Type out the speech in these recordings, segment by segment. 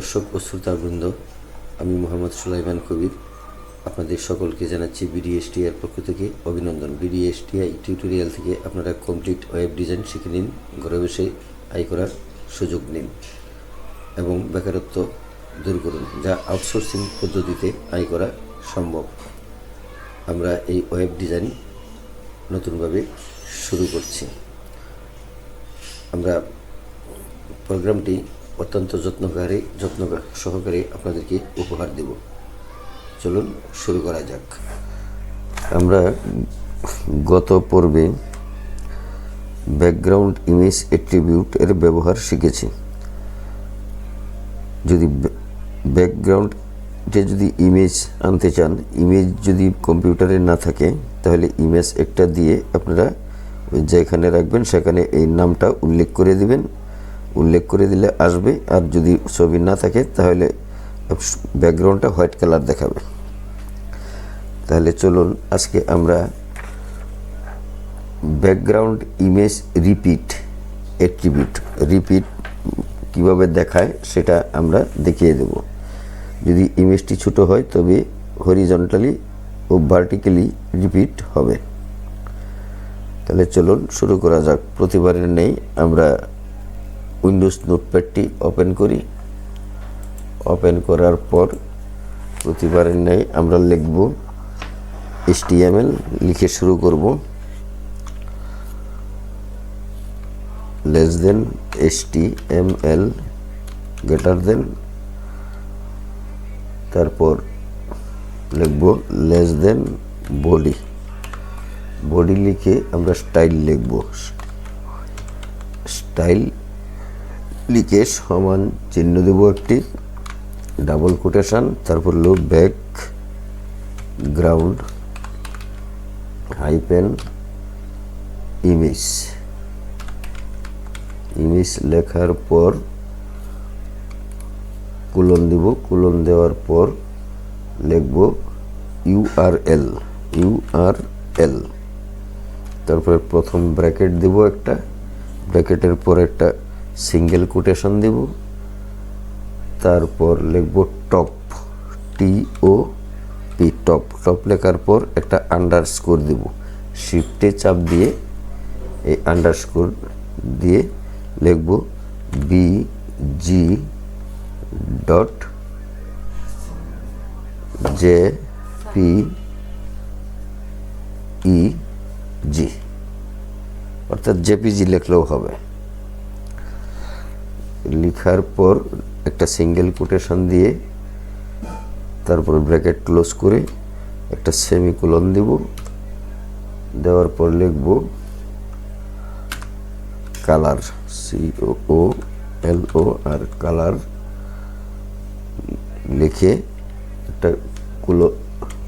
দর্শক ও শ্রোতাবৃন্দ, আমি মোহাম্মদ সুলাইমান কবির আপনাদের সকলকে জানাচ্ছি বিডিএসটিআই পক্ষ থেকে অভিনন্দন। বিডিএসটিআই টিউটোরিয়াল থেকে আপনারা কমপ্লিট ওয়েব ডিজাইন শিখে নিন, ঘরে বসে আয় করার সুযোগ নিন এবং বেকারত্ব দূর করুন, যা আউটসোর্সিং পদ্ধতিতে আয় করা সম্ভব। আমরা এই ওয়েব ডিজাইন নতুনভাবে শুরু করছি। আমরা প্রোগ্রামটি অত্যন্ত যত্ন সহকারে আপনাদেরকে উপহার দেব। চলুন শুরু করা যাক। আমরা গত পর্বে ব্যাকগ্রাউন্ড ইমেজ অ্যাট্রিবিউট এর ব্যবহার শিখেছি। যদি ব্যাকগ্রাউন্ডে যদি ইমেজ আনতে চান, ইমেজ যদি কম্পিউটারে না থাকে, তাহলে ইমেজ একটা দিয়ে আপনারা যেখানে রাখবেন সেখানে এই নামটা উল্লেখ করে দিবেন। উল্লেখ করে দিলে আসবে, আর যদি ছবি না থাকে তাহলে ব্যাকগ্রাউন্ডটা হোয়াইট কালার দেখাবে। তাহলে চলুন আজকে আমরা ব্যাকগ্রাউন্ড ইমেজ রিপিট অ্যাট্রিবিউট কীভাবে দেখায় সেটা আমরা দেখিয়ে দেব। যদি ইমেজটি ছোট হয় তবে হরিজন্টালি ও ভার্টিক্যালি রিপিট হবে। তাহলে চলুন শুরু করা যাক। প্রতিবারের নেই আমরা উইন্ডোজ নোটপ্যাডটি ওপেন করি। ওপেন করার পর প্রতিবারের ন্যায় আমরা লিখব HTML, লিখে শুরু করব less than HTML greater than, তারপর লিখব লেস দেন বডি লিখে আমরা স্টাইল লিখব। স্টাইল লিখে সমান চিহ্ন দেব একটি, ডাবল কোটেশন, তারপর লো ব্যাকগ্রাউন্ড হাইপেন ইমেজ লেখার পর কোলন দেব। কোলন দেওয়ার পর লিখব URL, তারপরে প্রথম ব্র্যাকেট দেব একটা, ব্র্যাকেটের পর একটা সিঙ্গেল কোটেশন দেব, তারপর লিখব টপ, টপ লেখার পর একটা আন্ডারস্কোর দেব। শিফটে চাপ দিয়ে এই আন্ডারস্কোর দিয়ে লিখব BG.jpeg, অর্থাৎ জেপিজি লিখলেও হবে। লেখার পর একটা সিঙ্গেল কোটেশন দিয়ে তারপর ব্র্যাকেট ক্লোজ করে একটা সেমিকোলন দেব। দেওয়ার পর লিখব কালার, COOLOR, কালার লিখে একটা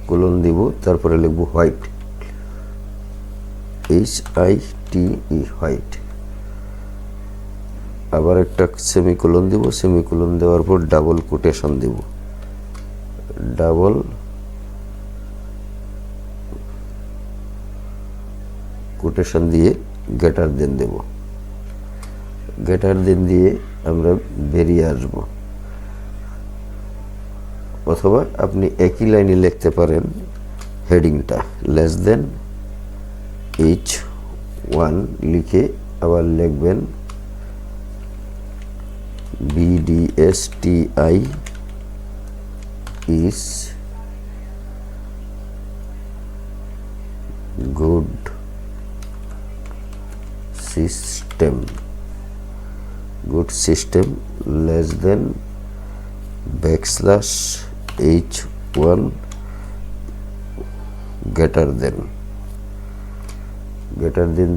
কোলন দিব। তারপরে লিখব হোয়াইট, HITE, হোয়াইট। আবার একটা সেমিকোলন দিব। সেমিকোলন দেওয়ার পর ডাবল কোটেশন দেব। ডাবল কোটেশন দিয়ে গ্রেটার দেন দেব। গ্রেটার দেন দিয়ে আমরা বেরিয়ে আসব। অথবা আপনি একই লাইনে লিখতে পারেন হেডিংটা লেস দেন H1 লিখে আবার লিখবেন BDSTI is good system less than \H1 greater than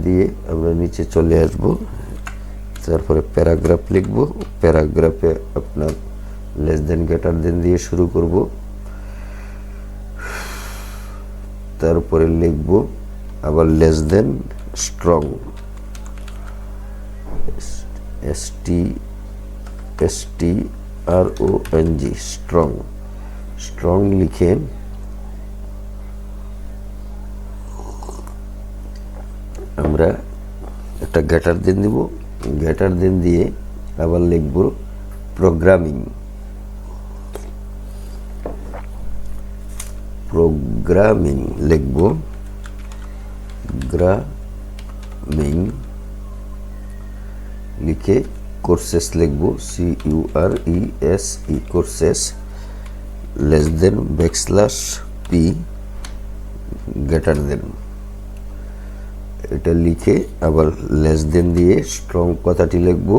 দিয়ে আমরা নিচে চলে আসব। তারপরে প্যারাগ্রাফ লিখব। প্যারাগ্রাফে আপনার লেস দেন গ্রেটার দেন দিয়ে শুরু করব। তারপরে লিখব আবার less than strong, STRONG, strong লিখে আমরা একটা গ্রেটার দেন দিব। গ্রেটার দেন দিয়ে আবার লিখব প্রোগ্রামিং, প্রোগ্রামিং লিখব, গ্রামিং লিখে কোর্সেস লিখব, CURESE courses, less than backslash P greater than, এটা লিখে আবার লেস দেন দিয়ে স্ট্রং কথাটি লিখব,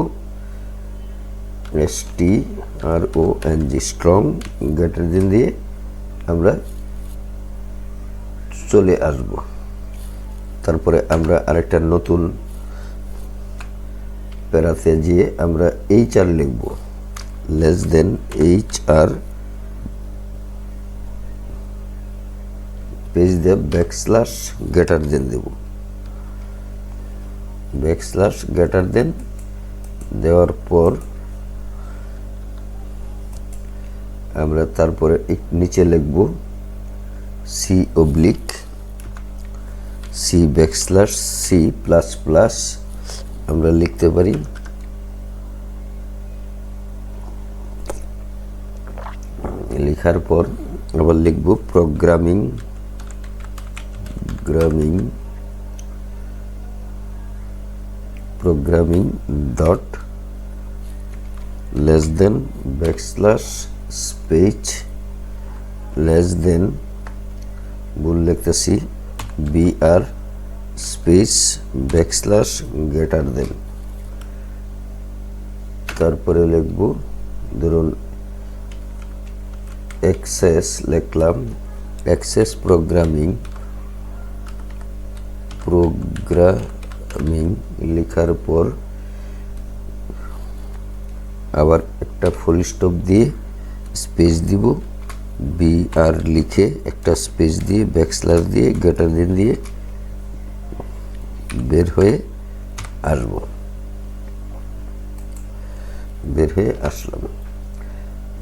STRONG স্ট্রং, গ্রেটার দেন দিয়ে আমরা চলে আসব। তারপরে আমরা আরেকটা নতুন প্যারাতে গিয়ে আমরা HR লিখব, লেস দেন HR পেজ দিয়ে ব্যাকস্ল্যাশ গ্রেটার দেন দেব, ব্যাকস্ল্যাশ গ্রেটার দেন দেওয়ার পর আমরা তারপরে নিচে লিখব C backslash C plus plus আমরা লিখতে পারি, লেখার পর আবার লিখব programming dot less than backslash space less than ভুল লিখতেছি BR space backslash greater than, তারপরে লিখব ধরুন অ্যাক্সেস লিখলাম, অ্যাক্সেস প্রোগ্রামিং লেখার পর আবার একটা ফুল স্টপ দিয়ে স্পেস দিব, BR লিখে একটা স্পেস দিয়ে ব্যাকস্ল্যাশ দিয়ে গ্রেটার দেন দিয়ে বের হয়ে আসলাম।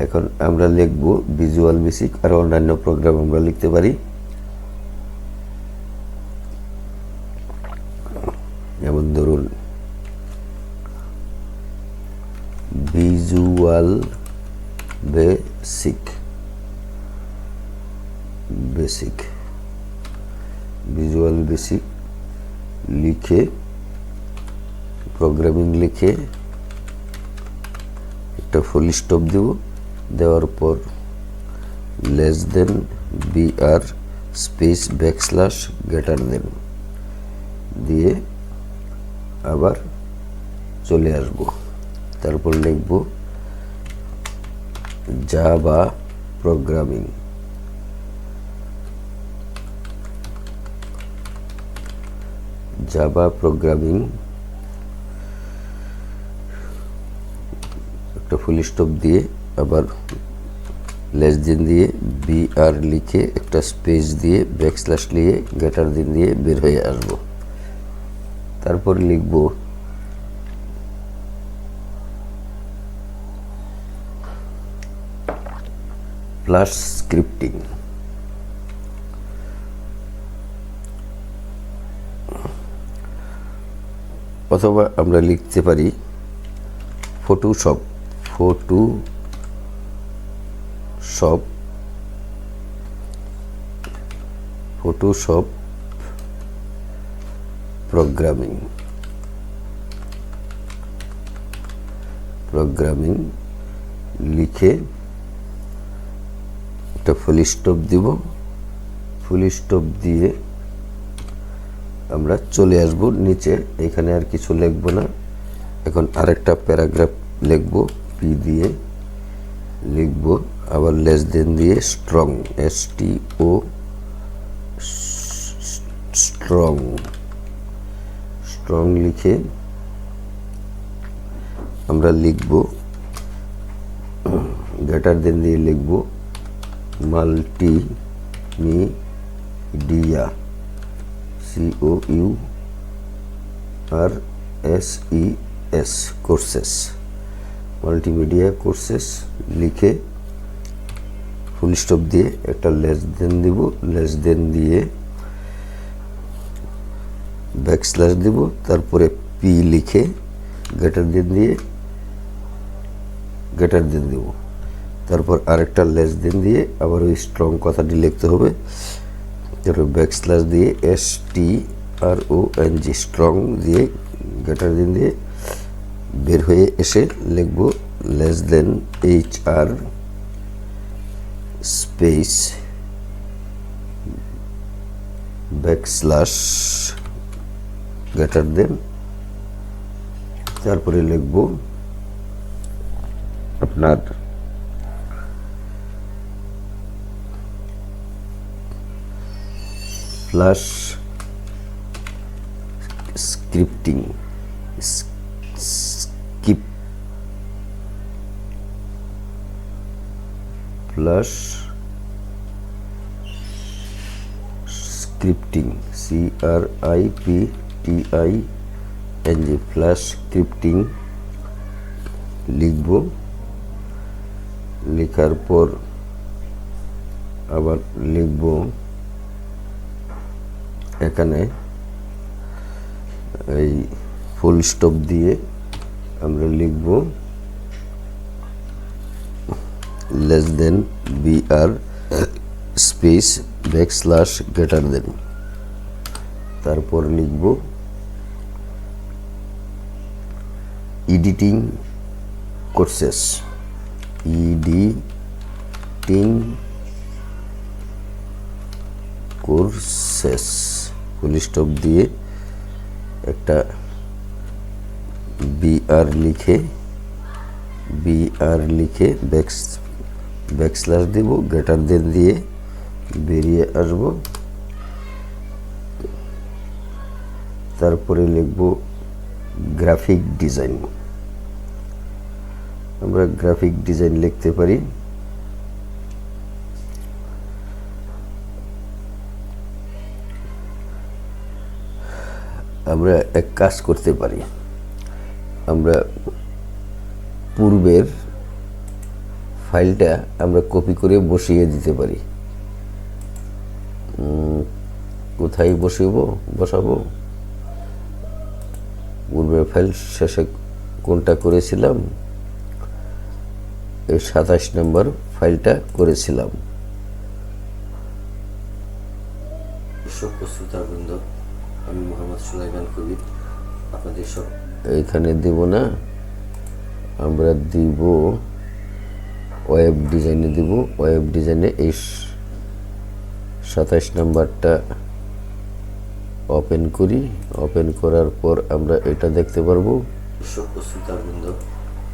এখন আমরা লিখব ভিজুয়াল বেসিক আর অন্যান্য প্রোগ্রাম আমরা লিখতে পারি, যেমন ধরুন ভিজুয়াল বেসিক লিখে প্রোগ্রামিং লিখে একটা ফুল স্টপ দেব, দেওয়ার পর less than BR space backslash greater than দিয়ে আবার চলে আসব। তারপর লিখব জাভা প্রোগ্রামিং, একটা ফুল স্টপ দিয়ে আবার লেস দেন দিয়ে BR লিখে একটা স্পেস দিয়ে ব্যাকস্ল্যাশ দিয়ে গ্রেটার দেন দিয়ে বের হয়ে আসব। তারপর লিখব প্লাস স্ক্রিপ্টিং, অথবা আমরা লিখতে পারি ফটোশপ প্রোগ্রামিং লিখে একটা ফুল স্টপ দিব, ফুল স্টপ দিয়ে আমরা চলে আসব নিচে, এখানে আর কিছু লিখব না। এখন আরেকটা প্যারাগ্রাফ লিখব, পি দিয়ে লিখব, আবার লেস দেন দিয়ে স্ট্রং STO স্ট্রং লিখে আমরা লিখব, গ্রেটার দেন দিয়ে লিখব multimedia COURSES courses, multimedia courses লিখে ফুল স্টপ দিয়ে একটা লেস দেন দিব, লেস দেন দিয়ে ব্যাকস্ল্যাশ দিব, তারপরে পি লিখে গ্রেটার দেন দিয়ে গ্রেটার দেন দেব, তারপর আরেকটা লেস দেন দিয়ে আবার ওই স্ট্রং কথাটি লিখতে হবে। তারপর ব্যাকস্ল্যাশ দিয়ে STRONG স্ট্রং দিয়ে গ্রেটার দেন দিয়ে বের হয়ে এসে লিখব less than HR space backslash greater than, তারপরে লিখব আপনার flash scripting flash scripting CRIPTING flash scripting লিখব। লেখার পর আবার লিখব এখানে এই ফুল স্টপ দিয়ে আমরা লিখব less than BR space backslash greater than, তারপর লিখব এডিটিং কোর্সেস ফুল স্টপ দিয়ে একটা BR লিখে ব্যাকস্ল্যাশ দেব, গ্রেটার দেন দিয়ে বেরিয়ে আসব। তারপরে লিখব গ্রাফিক ডিজাইন। আমরা গ্রাফিক ডিজাইন লিখতে পারি। আমরা এক কাজ করতে পারি, আমরা পূর্বের ফাইলটা আমরা কপি করে বসিয়ে দিতে পারি। কোথায় বসাবো? পূর্বের ফাইল শেষে কোনটা করেছিলাম? এই 27 নম্বর ফাইলটা করেছিলাম। শ্রোতাবৃন্দ, আমি মোহাম্মদ সুলাইমান কবির আপনাদের সব এইখানে দেব না, আমরা দিব ওয়েব ডিজাইনে দিব। ওয়েব ডিজাইনে এই 27 নাম্বারটা ওপেন করি। ওপেন করার পর আমরা এটা দেখতে পারবো। শ্রোতাবৃন্দ,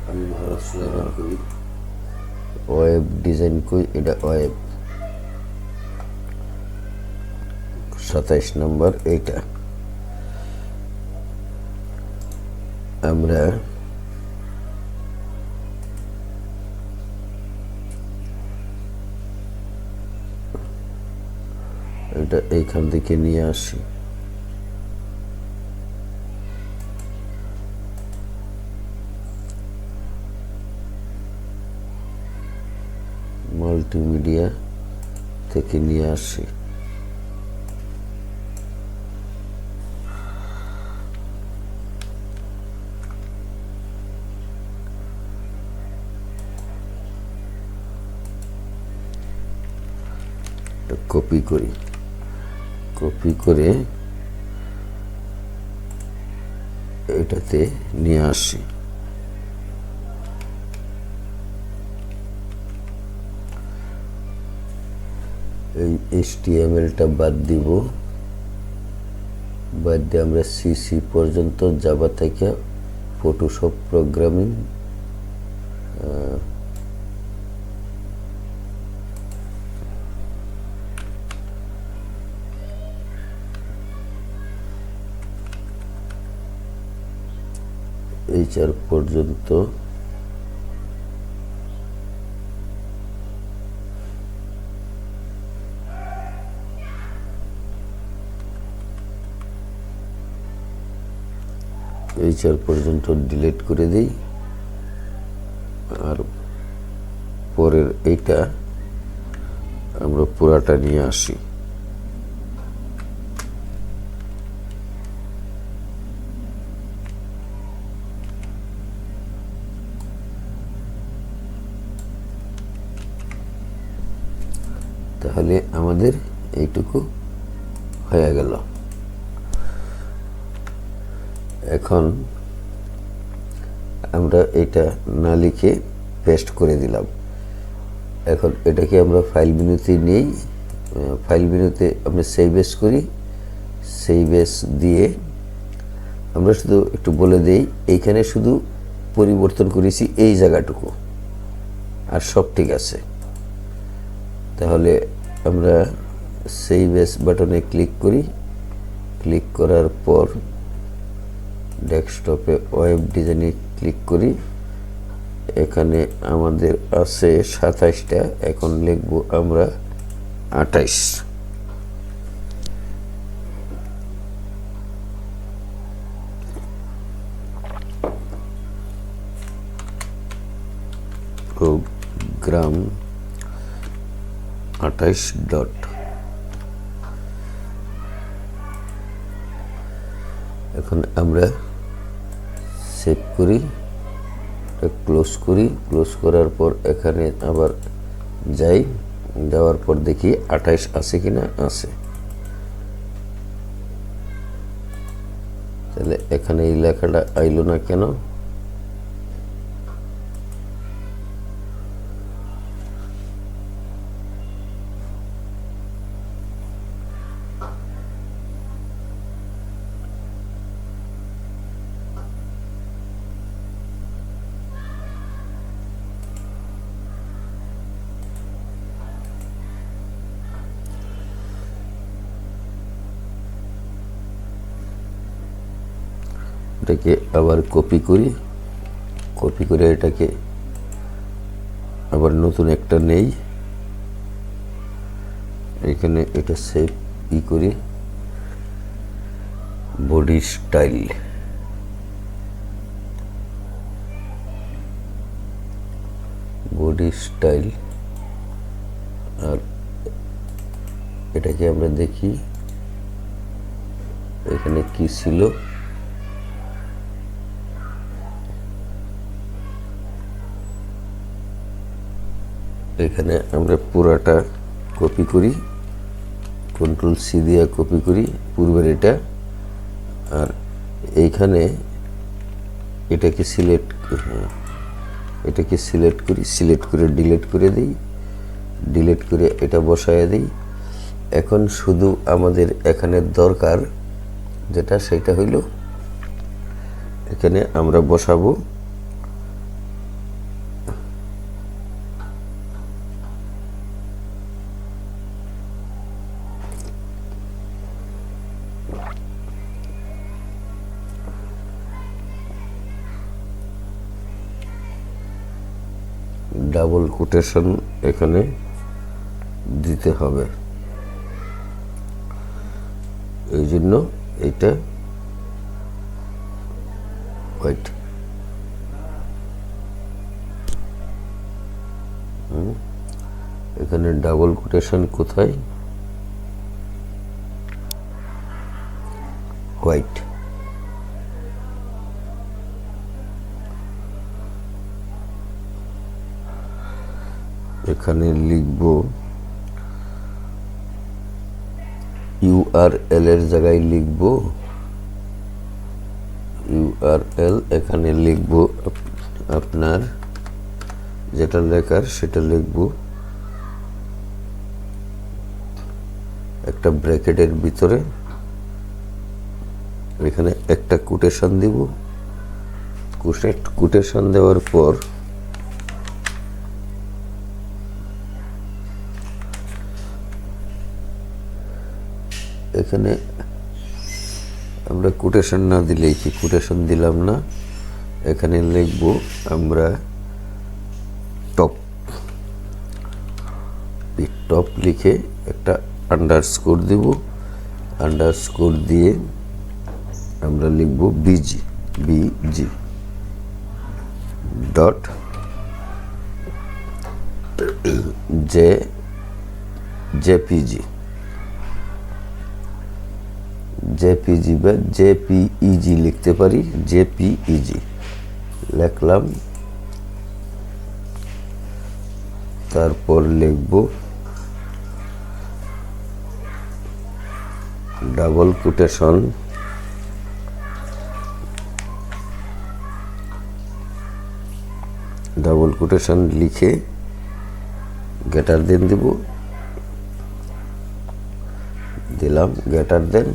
আমি মোহাম্মদ সুলাইমান কবির। ওয়েব ডিজাইন কই? এটা ওয়েব 27 নম্বর এইটা। আমরা এটা এইখান থেকে নিয়ে আসি। মাল্টিমিডিয়া থেকে নিয়ে আসি। কপি করি, কপি করে এটাতে নিয়ে আসি। এই HTML-টা বাদ দিব। বাদ দিয়ে আমরা CC পর্যন্ত জাভা থেকে ফটোশপ প্রোগ্রামিং HR পর্যন্ত ডিলিট করে দিই। আর পরের এইটা আমরা পুরাটা নিয়ে আসি। তাহলে আমাদের এইটুকু হয়ে গেল। এখন আমরা এটা না লিখে পেস্ট করে দিলাম। এখন এটাকে আমরা ফাইল মেনুতে নিই, ফাইল মেনুতে আমরা সেভ এস করি। সেভ এস দিয়ে আমরা শুধু একটু বলে দেই, এইখানে শুধু পরিবর্তন করেছি এই জায়গাটুকু, আর সব ঠিক আছে। তাহলে আমরা সেভ এস বাটনে ক্লিক করি। ক্লিক করার পর ডেস্কটপে ওয়েব ডিজাইনে ক্লিক করি। এখানে আমাদের আছে 27টা, এখন লিখব আমরা 28। Program 28 dot. এখন আমরা সেভ করি, ক্লোজ করি। ক্লোজ করার পর এখানে আবার যাই, যাওয়ার পর দেখি 28 আছে কিনা। আছে। তাহলে এখানে এই লেখাটা আইলো না কেন? এটাকে আবার কপি করি, কপি করে এটাকে আবার নতুন একটা নেই, এখানে এটা সেভ করি। Body style, body style. আর এটাকে আমরা দেখি এখানে কি ছিল। এখানে আমরা পুরাটা কপি করি, কন্ট্রোল সি দিয়ে কপি করি পূর্বের এটা। আর এইখানে এটাকে সিলেক্ট করি, সিলেক্ট করে ডিলিট করে দিই, ডিলিট করে এটা বসায় দিই। এখন শুধু আমাদের এখানে দরকার যেটা, সেটা হইল এখানে আমরা বসাবো ডাবল কোটেশন, এখানে দিতে হবে। এই জন্য এটা হোয়াইট। এখানে ডাবল কোটেশন কোথায়? হোয়াইট। এখানে লিখব ইউআরএল এর জায়গায় লিখব ইউআরএল। এখানে লিখব আপনার যেটা লেখার সেটা লিখব একটা ব্র্যাকেটের ভিতরে। এখানে একটা কোটেশন দিব। কোটেশন দেওয়ার পর এখানে আমরা কোটেশন না দিলেই কি, কোটেশন দিলাম না। এখানে লিখব আমরা টপ, টপ লিখে একটা আন্ডারস্কোর দেব। আন্ডারস্কোর দিয়ে আমরা লিখব busy, busy dot JPG, JPG বা জেপিইজি লিখতে পারি। জেপিইজি লিখলাম। তারপর লিখব ডাবল কোটেশন লিখে গ্রেটার দেন দিব, দিলাম গ্রেটার দেন,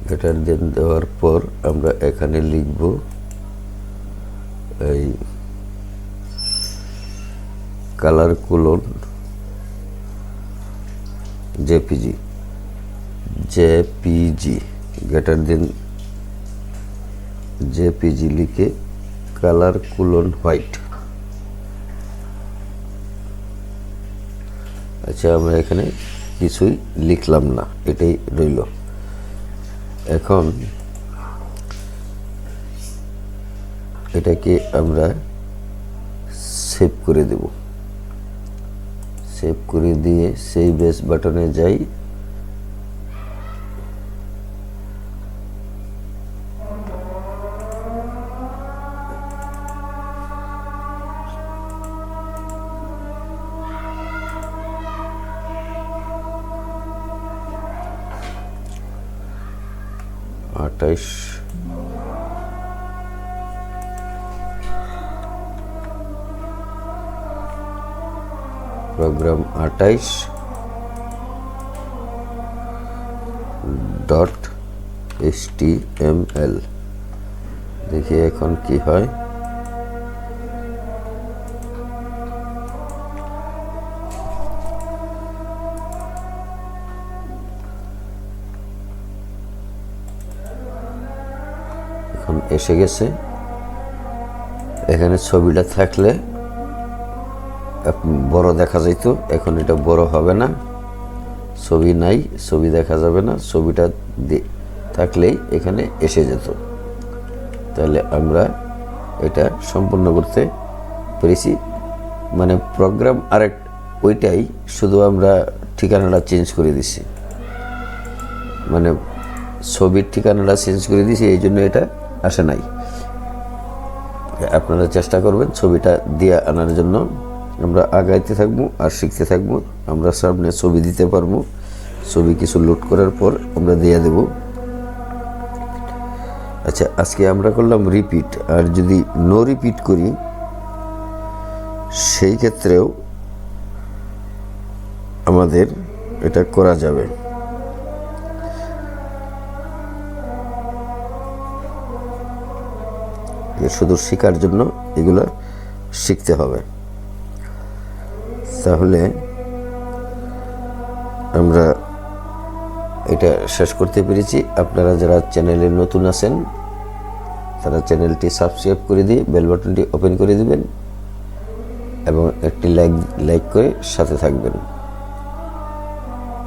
গ্রেটার দেন দেওয়ার পর আমরা এখানে লিখব এই colour colon JPG greater than JPG লিখে কালার কোলন হোয়াইট। আচ্ছা, আমরা এখানে কিছুই লিখলাম না, এটাই রইল। এখন এটাকে আমরা সেভ করে দেব। সেভ করে দিয়ে সেভ এস বাটনে যাই, প্রোগ্রাম 28.html দেখি এখন কি হয়। এখন এসে গেছে। এখানে ছবিটা থাকলে বড় দেখা যাইতো, এখন এটা বড় হবে না। ছবি নাই, ছবি দেখা যাবে না, ছবিটা থাকলেই এখানে এসে যেত। তাহলে আমরা এটা সম্পূর্ণ করতে পেরেছি। মানে প্রোগ্রাম ওইটাই, শুধু আমরা ঠিকানাটা চেঞ্জ করে দিছি, মানে ছবির ঠিকানাটা চেঞ্জ করে দিছি, এই জন্য এটা আসে নাই। আপনারা চেষ্টা করবেন ছবিটা দিয়ে আনার জন্য। আমরা আগাইতে থাকবো আর শিখতে থাকবো। আমরা সামনে ছবি দিতে পারবো। ছবি কিছু লোড করার পর আমরা দিয়ে দেব। আচ্ছা, আজকে আমরা করলাম রিপিট, আর যদি নো রিপিট করি সেই ক্ষেত্রেও আমাদের এটা করা যাবে। শুধু শেখার জন্য এগুলো শিখতে হবে। তাহলে আমরা এটা শেষ করতে পেরেছি। আপনারা যারা চ্যানেলে নতুন আছেন তারা চ্যানেলটি সাবস্ক্রাইব করে দিয়ে বেল বাটনটি ওপেন করে দিবেন এবং একটি লাইক করে সাথে থাকবেন।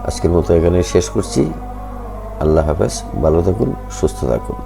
আজকের মতো এখানে শেষ করছি। আল্লাহ হাফেজ, ভালো থাকুন, সুস্থ থাকুন।